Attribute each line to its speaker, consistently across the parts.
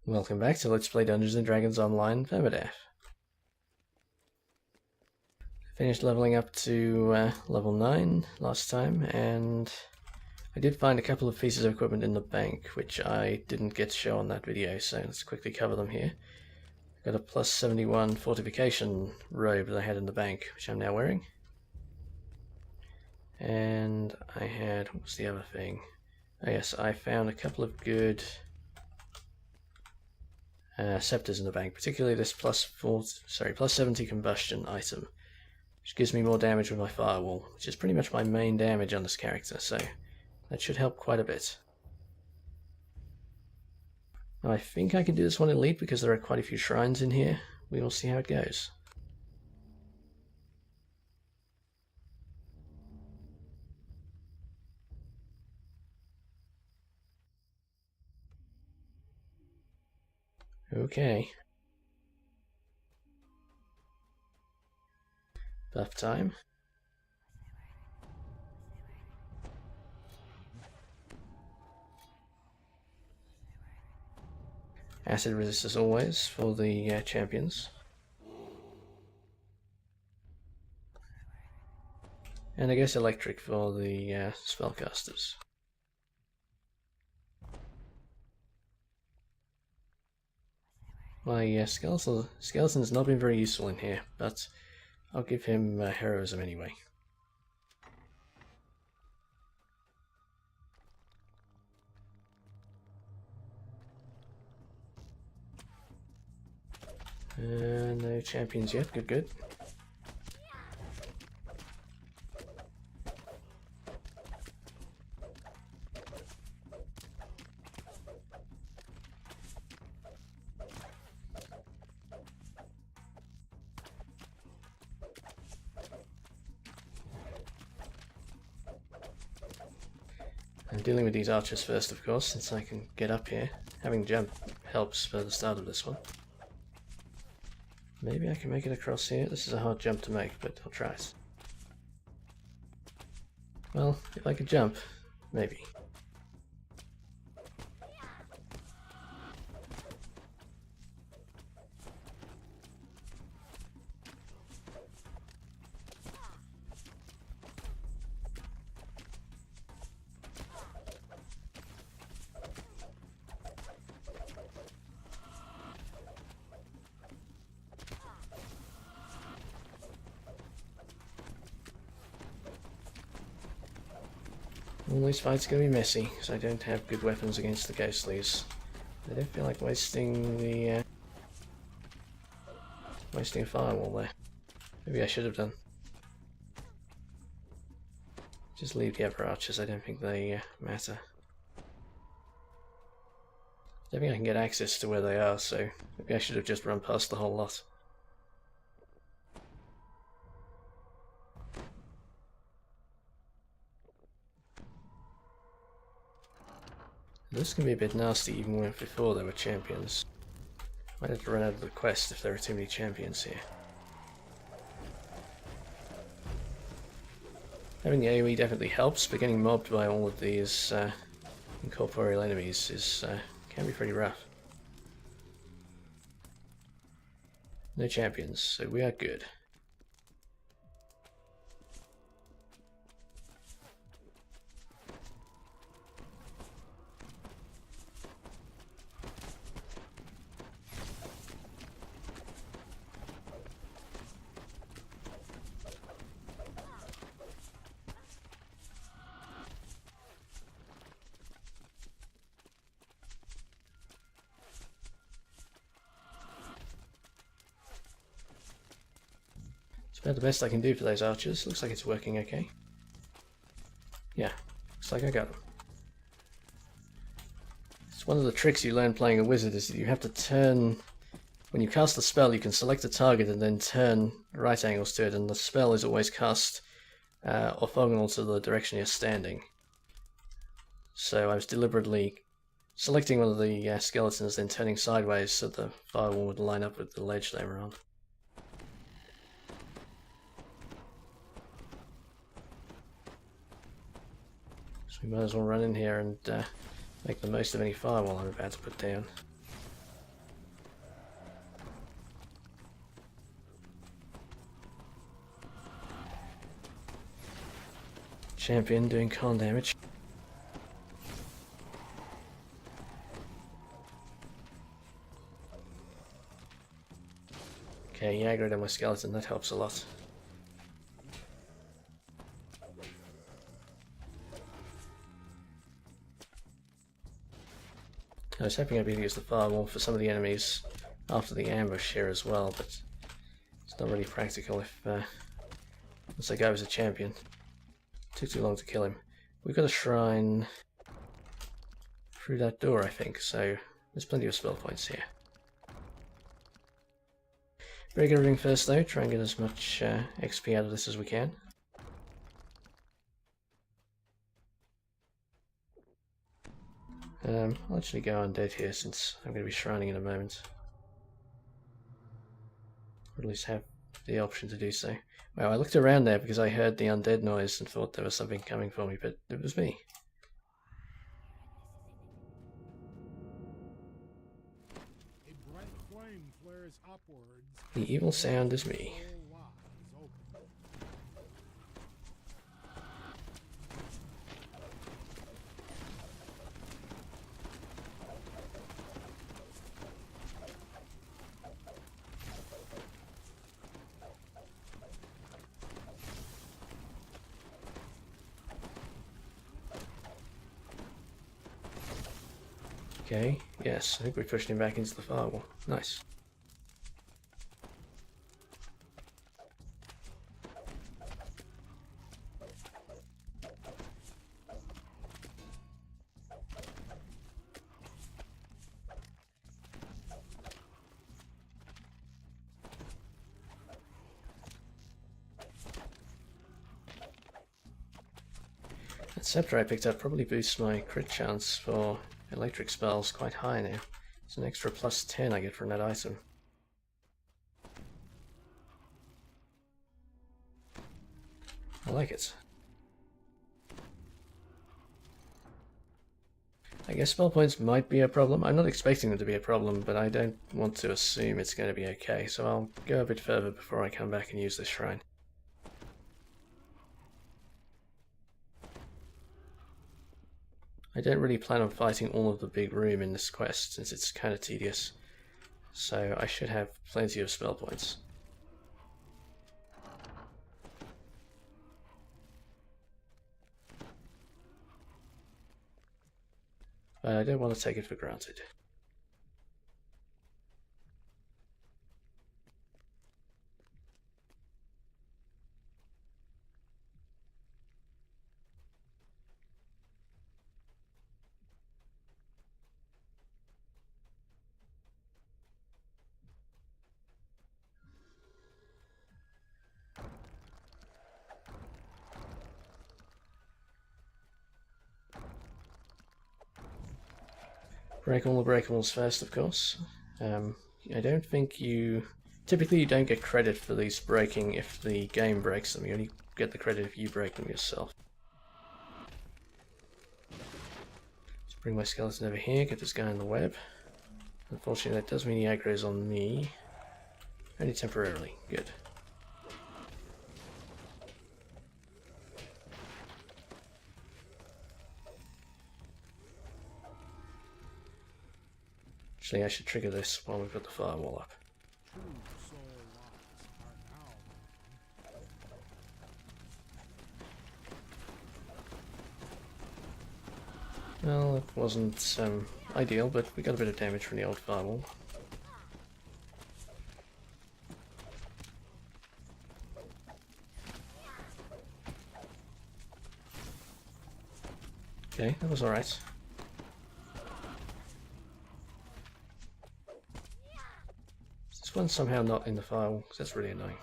Speaker 1: Welcome back to Let's Play Dungeons & Dragons Online Permadeath. Finished leveling up to level 9 last time, and I did find a couple of pieces of equipment in the bank, which I didn't get to show on that video, so let's quickly cover them here. I got a plus 71 fortification robe that I had in the bank, which I'm now wearing. And I had, what was the other thing? Oh yes, I found a couple of good scepters in the bank, particularly this plus 70 combustion item, which gives me more damage with my firewall, which is pretty much my main damage on this character, so that should help quite a bit. Now, I think I can do this one elite because there are quite a few shrines in here. We will see how it goes. Okay. Buff time. Acid resist as always for the champions. And I guess electric for the spellcasters. My skeleton's not been very useful in here, but I'll give him heroism anyway. No champions yet, good. I'm dealing with these archers first, of course, since I can get up here. Having jump helps for the start of this one. Maybe I can make it across here. This is a hard jump to make, but I'll try it. Well, if I could jump, maybe. All these fights are going to be messy, because I don't have good weapons against the ghostlies. I don't feel like wasting the wasting a firewall there. Maybe I should have done. Just leave the other archers, I don't think they matter. I don't think I can get access to where they are, so maybe I should have just run past the whole lot. This can be a bit nasty even when before there were champions. Might have to run out of the quest if there are too many champions here. Having the AoE definitely helps, but getting mobbed by all of these incorporeal enemies can be pretty rough. No champions, so we are good. It's about the best I can do for those archers. Looks like it's working okay. Yeah, looks like I got them. It's one of the tricks you learn playing a wizard is that you have to turn... When you cast the spell, you can select a target and then turn right angles to it, and the spell is always cast orthogonal to the direction you're standing. So I was deliberately selecting one of the skeletons, then turning sideways so the firewall would line up with the ledge they were on. So we might as well run in here and make the most of any firewall I'm about to put down. champion doing con damage. Okay, he aggroed on my skeleton, that helps a lot. I was hoping I'd be able to use the firewall for some of the enemies after the ambush here as well, but it's not really practical if once that guy was a champion. Took too long to kill him. We've got a shrine through that door, I think, so there's plenty of spell points here. Break everything first though, try and get as much XP out of this as we can. I'll actually go undead here since I'm going to be shrining in a moment. Or at least have the option to do so. Well, I looked around there because I heard the undead noise and thought there was something coming for me, but it was me.
Speaker 2: A bright flame flares upwards.
Speaker 1: The evil sound is me. Okay, yes, I think we pushed him back into the firewall. Nice. That scepter I picked up probably boosts my crit chance for electric spells quite high now. It's an extra plus 10 I get from that item. I like it. I guess spell points might be a problem. I'm not expecting them to be a problem, but I don't want to assume it's going to be okay, so I'll go a bit further before I come back and use this shrine. I don't really plan on fighting all of the big room in this quest since it's kind of tedious, so I should have plenty of spell points. But I don't want to take it for granted. Break all the breakables first, of course. I don't think you... Typically you don't get credit for these breaking if the game breaks them. You only get the credit if you break them yourself. Let's bring my skeleton over here, get this guy in the web. Unfortunately that does mean he aggro's on me. Only temporarily. Good. Actually, I should trigger this while we've got the firewall up. Well, it wasn't ideal, but we got a bit of damage from the old firewall. Okay, that was alright. This one's somehow not in the firewall, because that's really annoying.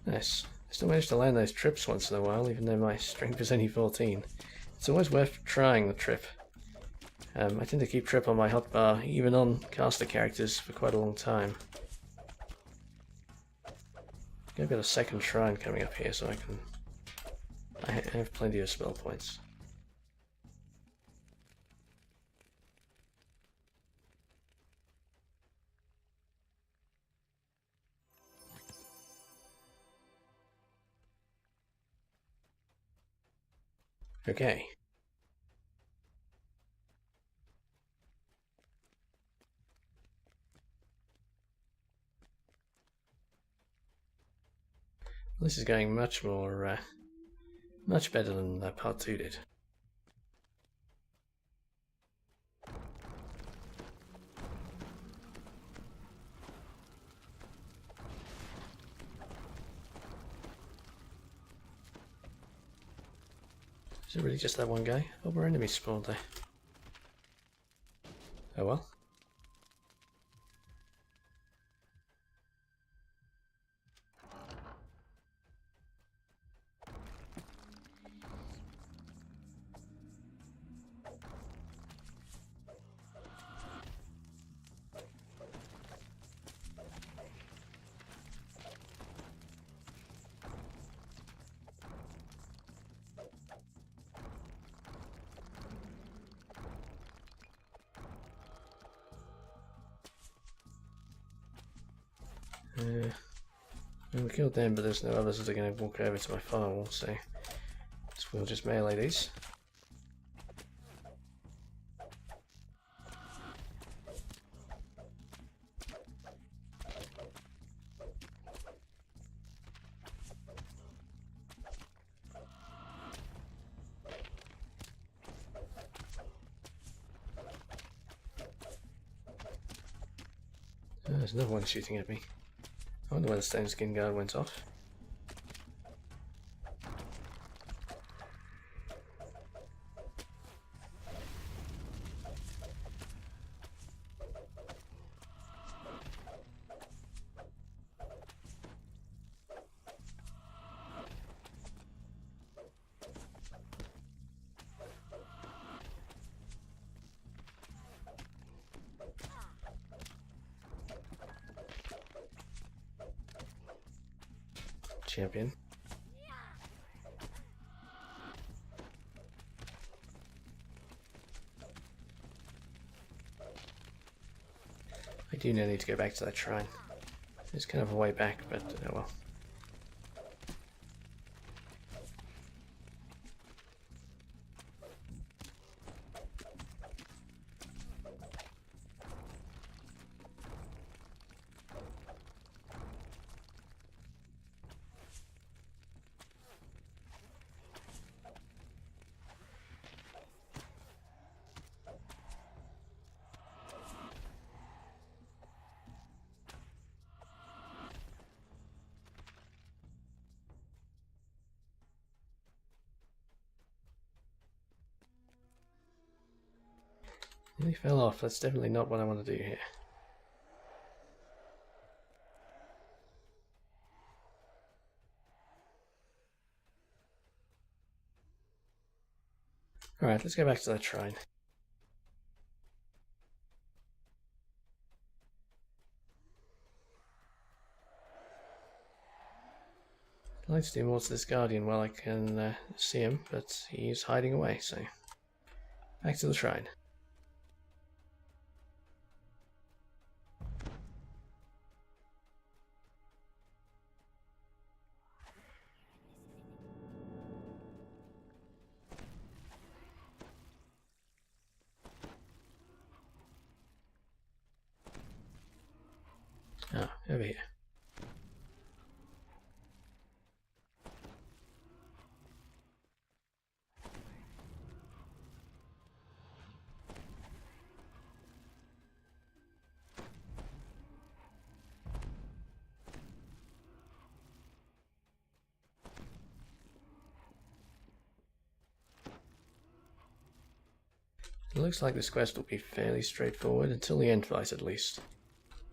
Speaker 1: Nice. I still managed to land those trips once in a while, even though my strength is only 14. It's always worth trying the trip. I tend to keep trip on my hotbar, even on caster characters, for quite a long time. I've got a second shrine coming up here, so I have plenty of spell points. Okay. This is going much more, much better than part 2 did. Is it really just that one guy? Oh, we're enemies spawned there. Oh well. We killed them, but there's no others that are going to walk over to my firewall, so we'll just melee these. There's another one shooting at me. I wonder where the stone skin guard went off. Champion. I do now need to go back to that shrine. It's kind of a way back, but oh well. He fell off. That's definitely not what I want to do here. Alright, let's go back to that shrine. I'd like to do more to this guardian while I can see him, but he's hiding away, so back to the shrine. Oh, over here. It looks like this quest will be fairly straightforward until the end fight, at least.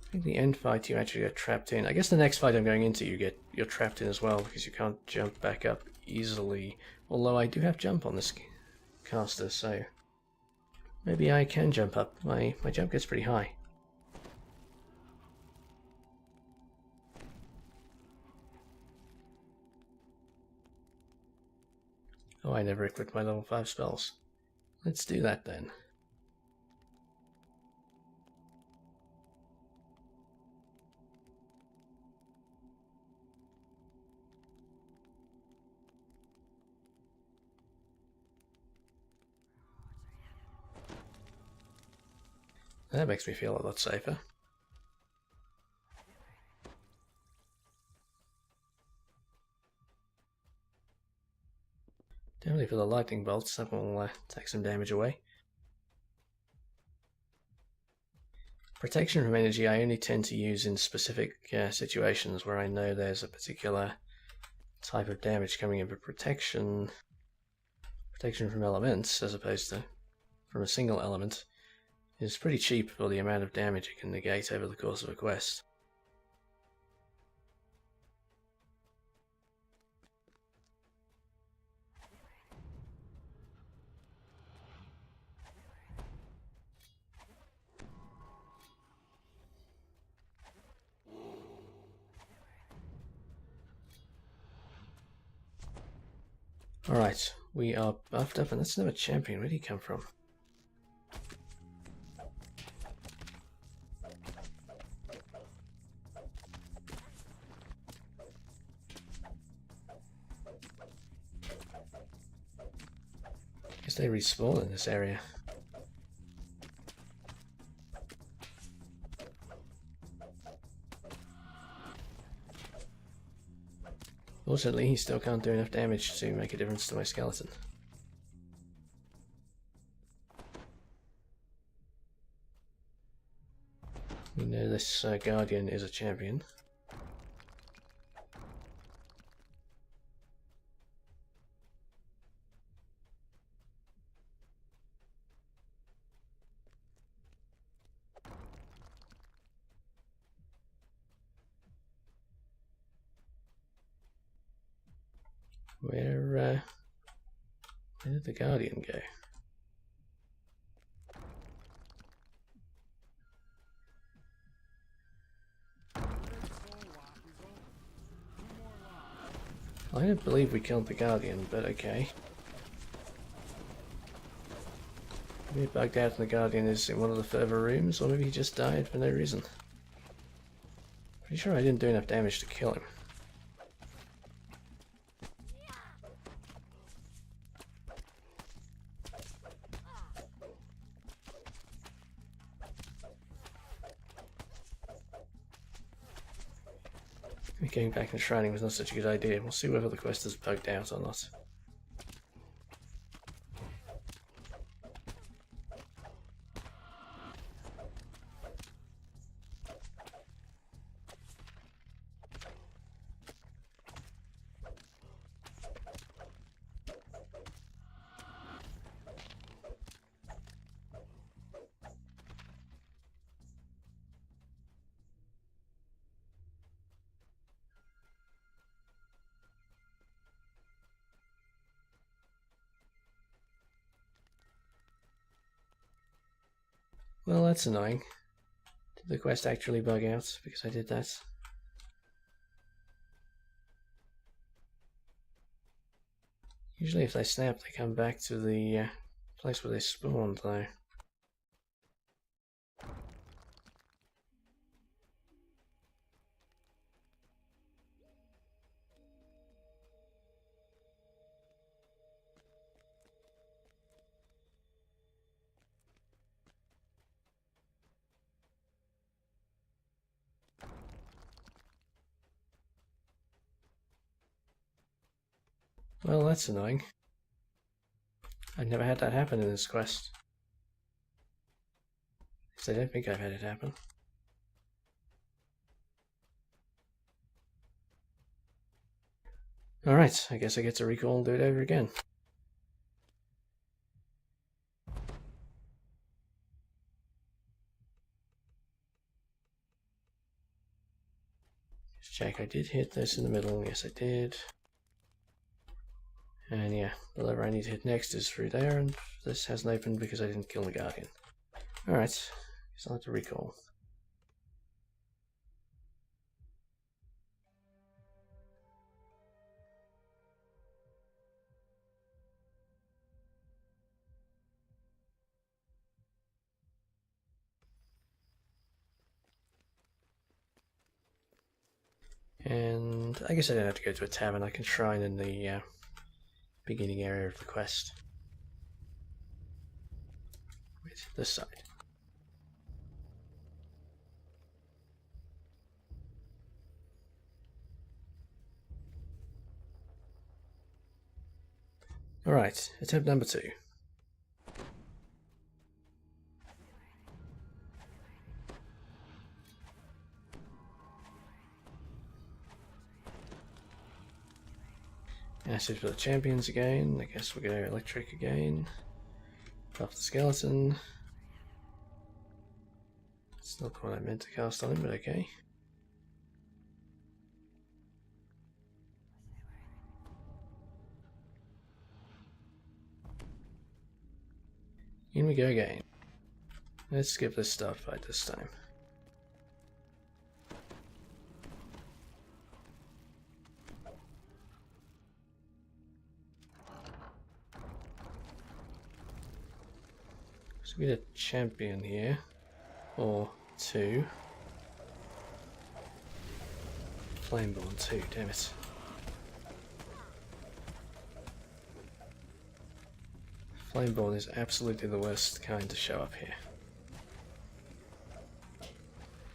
Speaker 1: I think the end fight you actually get trapped in. I guess the next fight I'm going into you're trapped in as well because you can't jump back up easily. Although I do have jump on this caster, so maybe I can jump up. My jump gets pretty high. Oh, I never equipped my level 5 spells. Let's do that then. That makes me feel a lot safer. Definitely for the lightning bolts, that will take some damage away. Protection from energy I only tend to use in specific situations where I know there's a particular type of damage coming in, but protection from elements, as opposed to from a single element, is pretty cheap for the amount of damage it can negate over the course of a quest. Alright, we are buffed up, and that's another champion. Where did he come from? Guess they respawn in this area. Fortunately, he still can't do enough damage to make a difference to my skeleton. We know this Guardian is a champion. Where did the Guardian go? I don't believe we killed the Guardian, but okay. Maybe it bugged out and the Guardian is in one of the further rooms, or maybe he just died for no reason. Pretty sure I didn't do enough damage to kill him. Maybe going back and shrining was not such a good idea. We'll see whether the quest is bugged out or not. Well, that's annoying. Did the quest actually bug out because I did that? Usually if they snap, they come back to the place where they spawned, though. Well, that's annoying. I've never had that happen in this quest. Because I don't think I've had it happen. Alright, I guess I get to recall and do it over again. Just check, I did hit this in the middle. Yes, I did. And yeah, the lever I need to hit next is through there, and this hasn't opened because I didn't kill the Guardian. Alright, guess I'll have to recall. And I guess I don't have to go to a tavern, I can shrine in the beginning area of the quest. Wait, this side. Alright, attempt number 2. Acid for the champions again. I guess we'll go electric again. Buff the skeleton. It's not what I meant to cast on him, but okay. In we go again. Let's skip this start fight this time. So we get a champion here, or 2. Flameborn 2, damn it. Flameborn is absolutely the worst kind to show up here.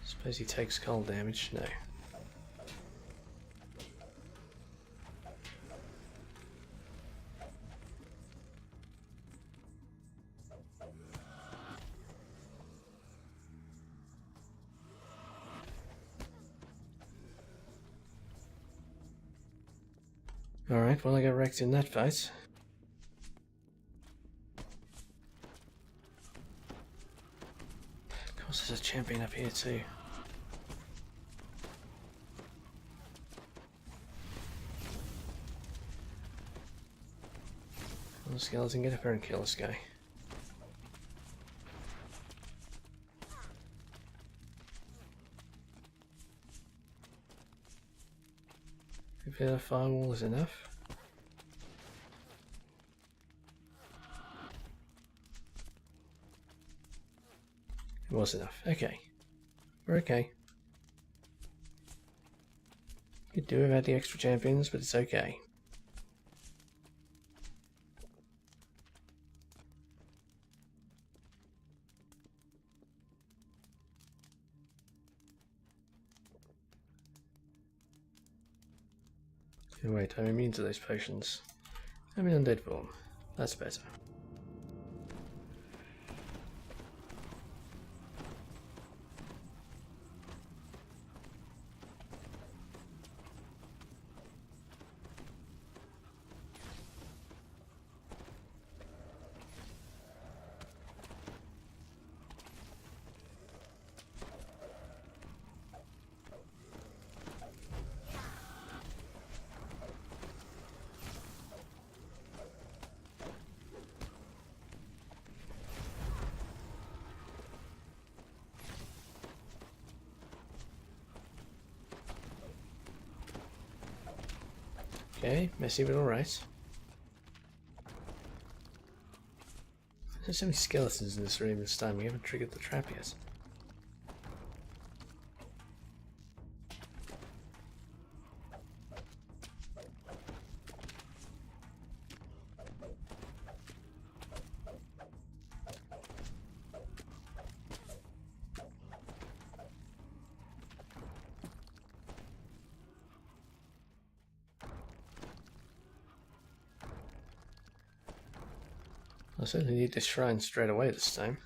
Speaker 1: Suppose he takes cold damage? No. Alright, well I got wrecked in that fight. Of course there's a champion up here too. Come on, skeleton, get up here and kill this guy. If a firewall is enough. It was enough. Okay. We're okay. Could do without the extra champions, but it's okay. Wait, I'm immune to those potions. I'm in undead form. That's better. Okay, messy but alright. There's so many skeletons in this room this time, we haven't triggered the trap yet. I certainly need this shrine straight away this time.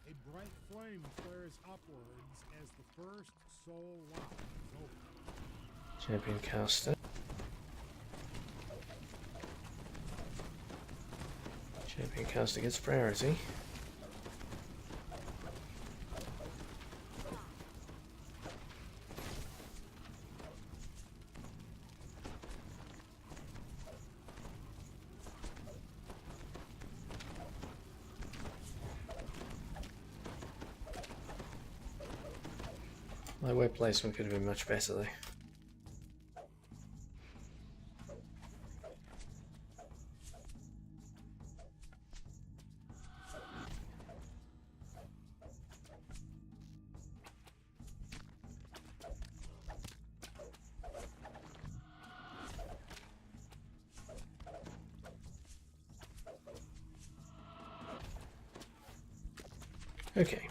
Speaker 2: A bright flame flares upwards as the first soul lock is opened.
Speaker 1: Champion caster. Champion caster gets priority. My way placement could have been much better though. Okay.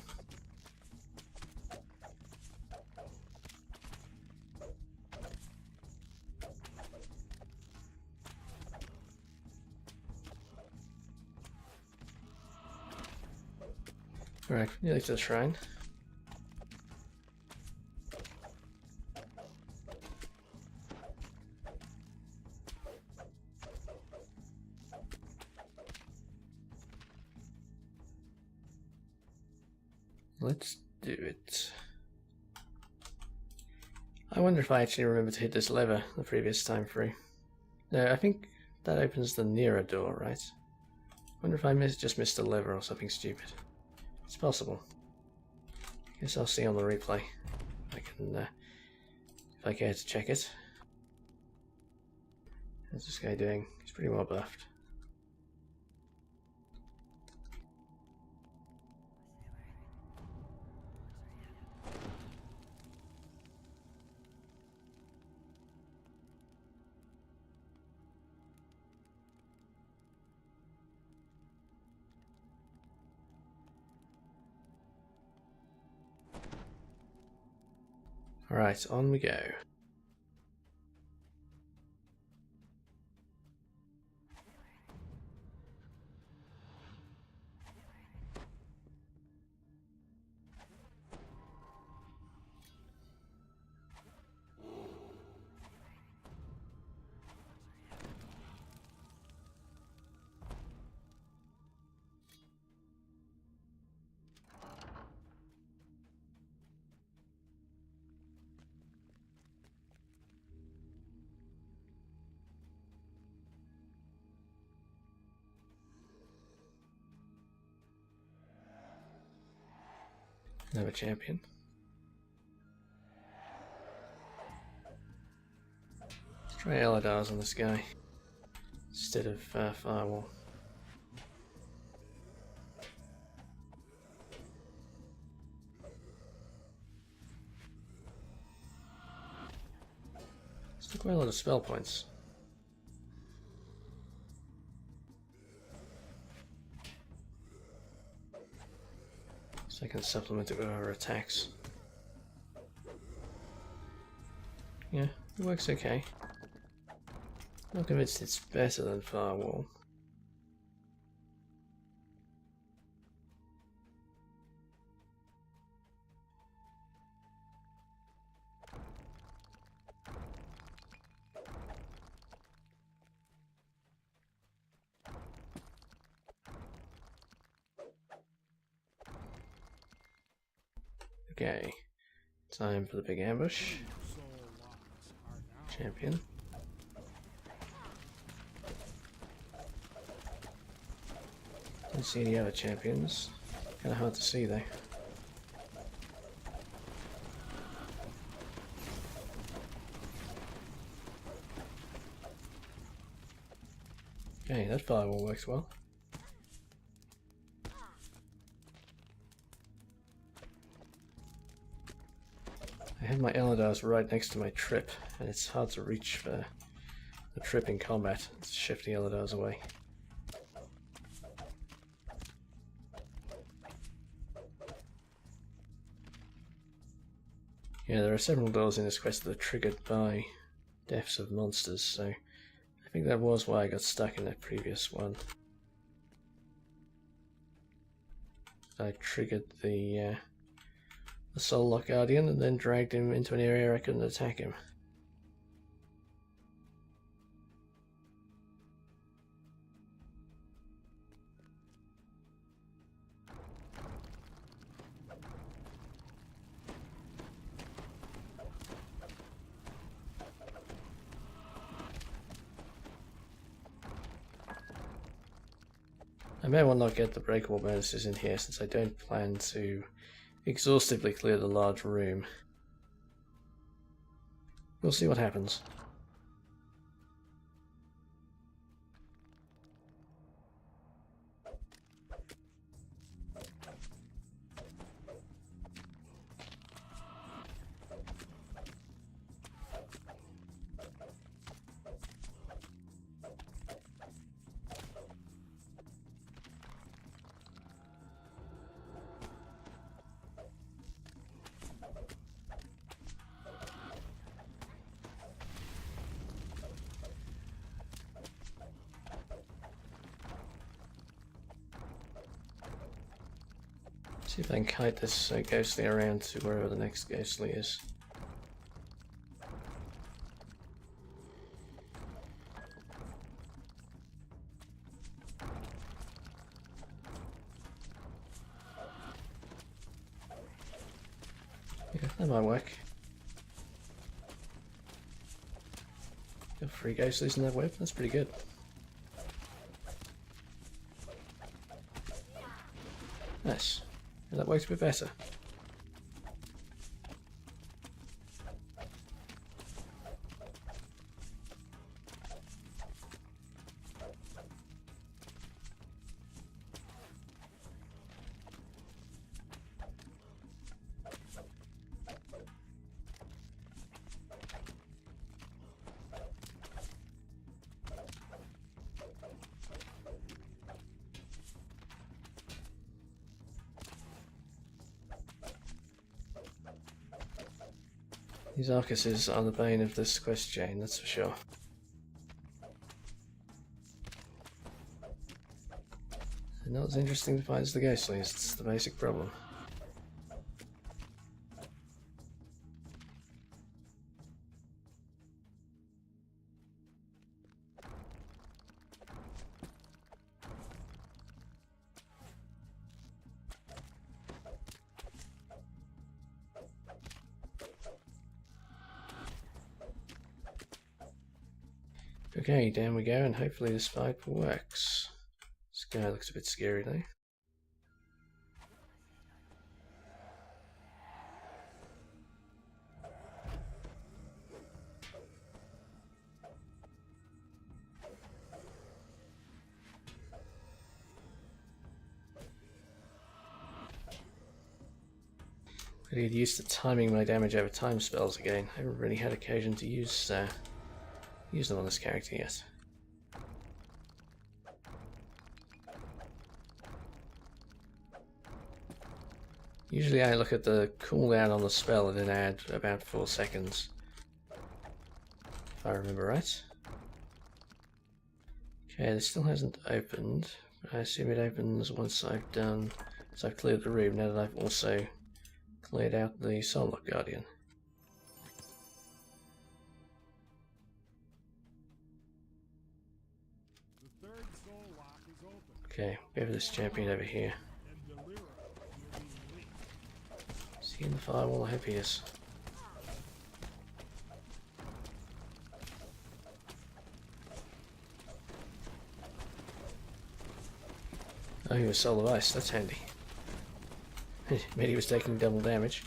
Speaker 1: Alright, nearly to the shrine. Let's do it. I wonder if I actually remember to hit this lever the previous time through. No, I think that opens the nearer door, right? Wonder if I just missed a lever or something stupid. It's possible. Guess I'll see on the replay. I can, if I care to check it. How's this guy doing? He's pretty well buffed. Alright, on we go. Another champion. Let's try Eladars on this guy instead of Firewall. Still quite a lot of spell points. So I can supplement it with our attacks. Yeah, it works okay. Not convinced it's better than Firewall. Okay, time for the big ambush. Champion. Don't see any other champions. Kinda hard to see though. Okay, that firewall works well. I have my Eladars right next to my trip, and it's hard to reach for the trip in combat. Let's shift the Eladars away. Yeah, there are several doors in this quest that are triggered by deaths of monsters, so I think that was why I got stuck in that previous one. I triggered the Soul Lock Guardian and then dragged him into an area I couldn't attack him. I may well not get the breakable bonuses in here since I don't plan to exhaustively clear the large room. We'll see what happens. See if I can kite this ghostly around to wherever the next ghostly is. Yeah, that might work. Got 3 ghostlies in that web, that's pretty good. Nice. Yeah, that works a bit better. These Arcuses are the bane of this quest chain, that's for sure. They're not as interesting to fight as the ghostlies, it's the basic problem. Okay, down we go, and hopefully this fight works. This guy looks a bit scary though. I get used to timing my damage over time spells again. I haven't really had occasion to use them on this character yet. Usually I look at the cooldown on the spell and then add about 4 seconds. If I remember right. Okay, this still hasn't opened. I assume it opens once I've cleared the room, now that I've also cleared out the Soullock Guardian.
Speaker 2: The third soul lock is open.
Speaker 1: Okay, go for this champion over here.
Speaker 2: And Delera will be released.
Speaker 1: Is he in the firewall? I hope he is. Oh, he was Soul of Ice, that's handy. Maybe he was taking double damage.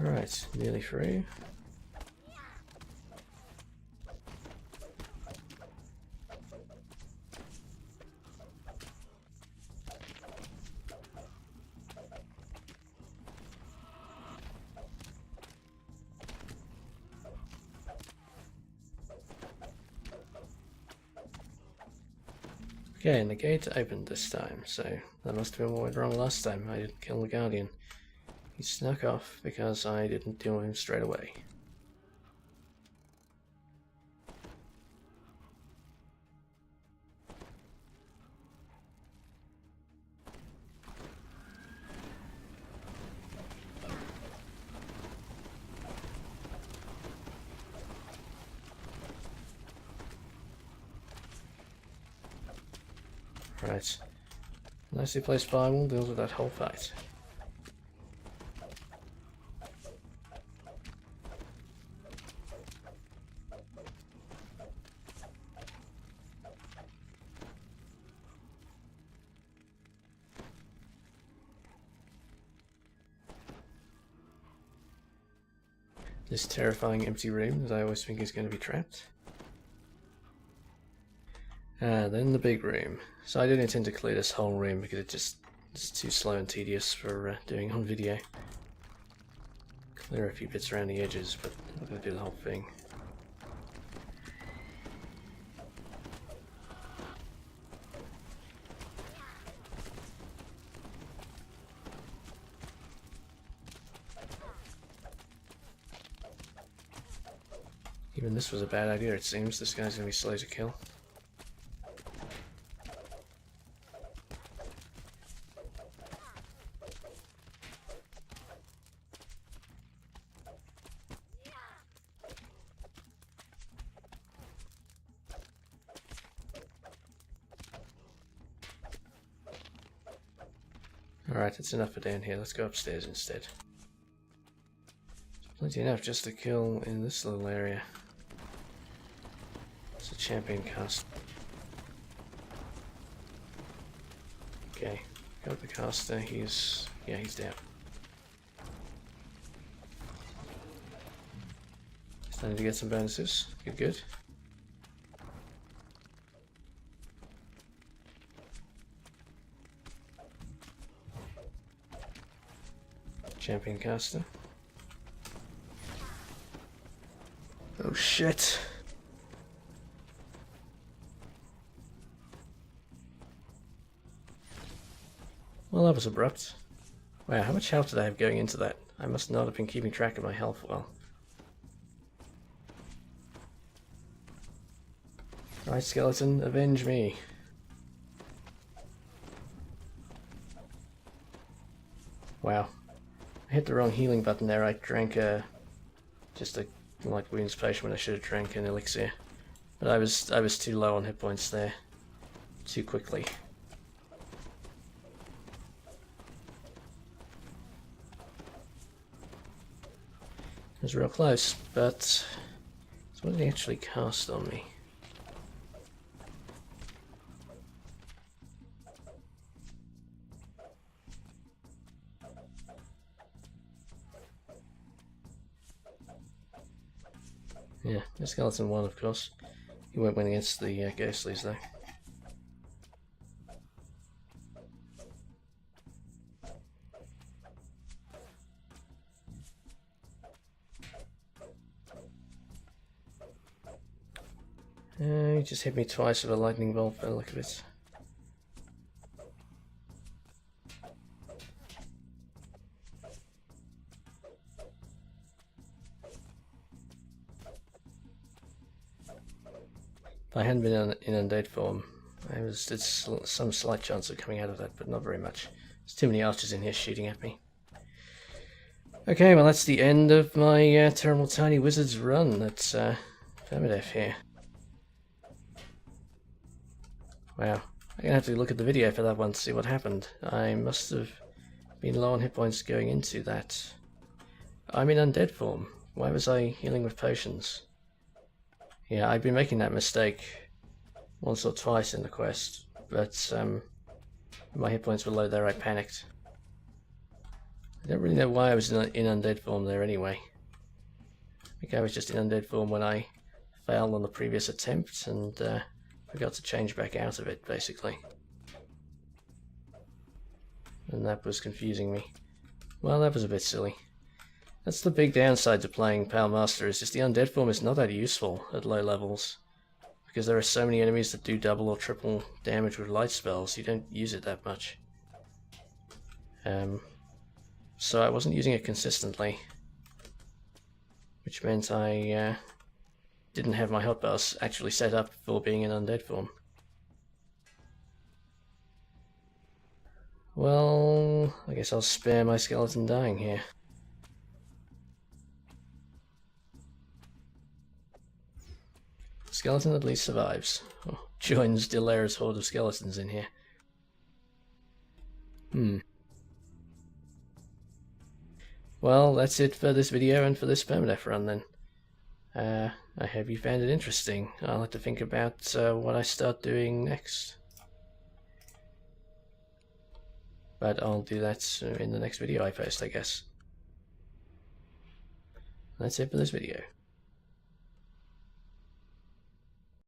Speaker 1: Alright, nearly through. Okay, and the gate opened this time, so that must have been what went wrong last time. I didn't kill the Guardian. He snuck off because I didn't deal with him straight away. Right. Nicely placed firewall deals with that whole fight. This terrifying empty room that I always think is going to be trapped. And then the big room. So I didn't intend to clear this whole room because it just It's too slow and tedious for doing on video. Clear a few bits around the edges, but I'm not going to do the whole thing. Even this was a bad idea, it seems. This guy's going to be slow to kill. Alright, that's enough for down here. Let's go upstairs instead. Plenty enough just to kill in this little area. It's a champion cast. Okay, got the caster. He's down. Starting to get some bonuses. Good. Champion caster. Oh shit. Well, that was abrupt. Wow, how much health did I have going into that? I must not have been keeping track of my health well. Right, skeleton, avenge me. Wow. I hit the wrong healing button there. I drank just a light wounds potion when I should have drank an elixir. But I was too low on hit points there. Too quickly. It was real close, but so what did he actually cast on me? Yeah, the skeleton won, of course. He won't win against the ghostlies, though. He just hit me twice with a lightning bolt by the look of it. If I hadn't been in undead form, it's some slight chance of coming out of that, but not very much. There's too many archers in here shooting at me. Okay, well that's the end of my Terrible Tiny Wizards run. That's Permadeath here. Wow, I'm gonna have to look at the video for that one to see what happened. I must have been low on hit points going into that. I'm in undead form. Why was I healing with potions? Yeah, I've been making that mistake once or twice in the quest, but my hit points were low there, I panicked. I don't really know why I was in undead form there anyway. I think I was just in undead form when I failed on the previous attempt and forgot to change back out of it, basically. And that was confusing me. Well, that was a bit silly. That's the big downside to playing Power Master, is just the undead form is not that useful at low levels. Because there are so many enemies that do double or triple damage with light spells, you don't use it that much. So I wasn't using it consistently. Which meant I didn't have my hotbars actually set up for being in undead form. Well, I guess I'll spare my skeleton dying here. Skeleton at least survives. Oh, joins Delera's horde of skeletons in here. Well, that's it for this video and for this Permadeath run then. I hope you found it interesting. I'll have to think about what I start doing next. But I'll do that in the next video I post, I guess. That's it for this video.